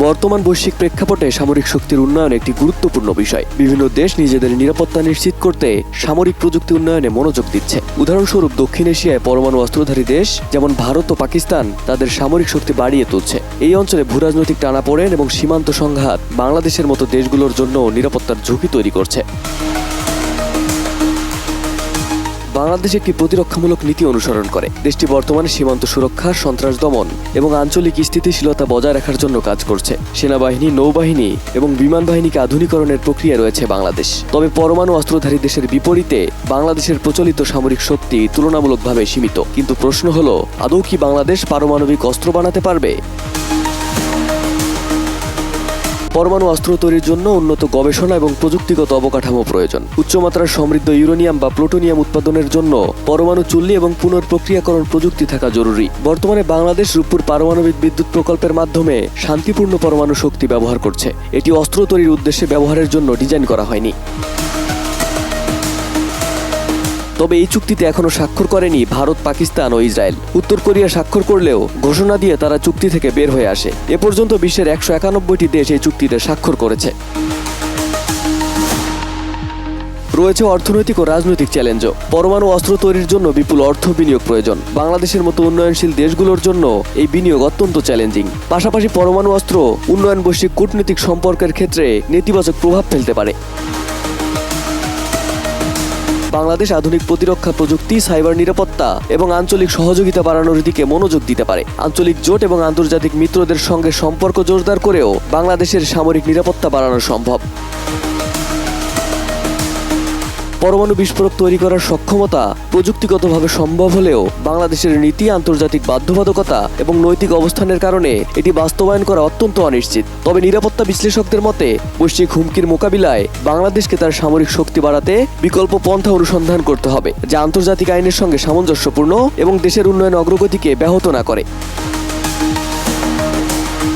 বর্তমান বৈশ্বিক প্রেক্ষাপটে সামরিক শক্তির উন্নয়ন একটি গুরুত্বপূর্ণ বিষয়। বিভিন্ন দেশ নিজেদের নিরাপত্তা নিশ্চিত করতে সামরিক প্রযুক্তি উন্নয়নে মনোযোগ দিচ্ছে। উদাহরণস্বরূপ দক্ষিণ এশিয়ায় পরমাণু অস্ত্রধারী দেশ যেমন ভারত ও পাকিস্তান তাদের সামরিক শক্তি বাড়িয়ে তুলছে। এই অঞ্চলে ভূরাজনৈতিক টানাপোড়েন এবং সীমান্ত সংঘাত বাংলাদেশের মতো দেশগুলোর জন্য নিরাপত্তার ঝুঁকি তৈরি করছে। বাংলাদেশ একটি প্রতিরক্ষামূলক নীতি অনুসরণ করে। দেশটি বর্তমানে সীমান্ত সুরক্ষা, সন্ত্রাস দমন এবং আঞ্চলিক স্থিতিশীলতা বজায় রাখার জন্য কাজ করছে। সেনাবাহিনী, নৌবাহিনী এবং বিমান বাহিনীকে আধুনিকরণের প্রক্রিয়া রয়েছে বাংলাদেশ। তবে পরমাণু অস্ত্রধারী দেশের বিপরীতে বাংলাদেশের প্রচলিত সামরিক শক্তি তুলনামূলকভাবে সীমিত। কিন্তু প্রশ্ন হলো, আদৌ কি বাংলাদেশ পারমাণবিক অস্ত্র বানাতে পারবে? পরমাণু অস্ত্র তৈরির জন্য উন্নত গবেষণা এবং প্রযুক্তিগত অবকাঠামো প্রয়োজন। উচ্চমাত্রার সমৃদ্ধ ইউরেনিয়াম বা প্লুটোনিয়াম উৎপাদনের জন্য পরমাণু চুল্লি এবং পুনঃপ্রক্রিয়াকরণ প্রযুক্তি থাকা জরুরি। বর্তমানে বাংলাদেশ রূপপুর পারমাণবিক বিদ্যুৎ প্রকল্পের মাধ্যমে শান্তিপূর্ণ পরমাণু শক্তি ব্যবহার করছে। এটি অস্ত্র তৈরির উদ্দেশ্যে ব্যবহারের জন্য ডিজাইন করা হয়নি। তবে এই চুক্তিতে এখনো স্বাক্ষর করেনি ভারত, পাকিস্তান ও ইসরায়েল। উত্তর কোরিয়া স্বাক্ষর করলেও ঘোষণা দিয়ে তারা চুক্তি থেকে বের হয়ে আসে। এ পর্যন্ত বিশ্বের 191টি দেশ এই চুক্তিতে স্বাক্ষর করেছে। রয়েছে অর্থনৈতিক ও রাজনৈতিক চ্যালেঞ্জও। পরমাণু অস্ত্র তৈরির জন্য বিপুল অর্থ বিনিয়োগ প্রয়োজন। বাংলাদেশের মতো উন্নয়নশীল দেশগুলোর জন্য এই বিনিয়োগ অত্যন্ত চ্যালেঞ্জিং। পাশাপাশি পরমাণু অস্ত্র উন্নয়ন বৈশ্বিক কূটনৈতিক সম্পর্কের ক্ষেত্রে নেতিবাচক প্রভাব ফেলতে পারে। বাংলাদেশ আধুনিক প্রতিরক্ষা প্রযুক্তি, সাইবার নিরাপত্তা এবং আঞ্চলিক সহযোগিতা বাড়ানোর দিকে মনোযোগ দিতে পারে। আঞ্চলিক জোট এবং আন্তর্জাতিক মিত্রদের সঙ্গে সম্পর্ক জোরদার করেও বাংলাদেশের সামরিক নিরাপত্তা বাড়ানো সম্ভব। পরমাণু বিস্ফোরক তৈরি করার সক্ষমতা প্রযুক্তিগতভাবে সম্ভব হলেও বাংলাদেশের নীতি, আন্তর্জাতিক বাধ্যবাধকতা এবং নৈতিক অবস্থানের কারণে এটি বাস্তবায়ন করা অত্যন্ত অনিশ্চিত। তবে নিরাপত্তা বিশ্লেষকদের মতে বৈশ্বিক হুমকির মোকাবিলায় বাংলাদেশকে তার সামরিক শক্তি বাড়াতে বিকল্প পন্থা অনুসন্ধান করতে হবে, যা আন্তর্জাতিক আইনের সঙ্গে সামঞ্জস্যপূর্ণ এবং দেশের উন্নয়ন অগ্রগতিকে ব্যাহত না করে।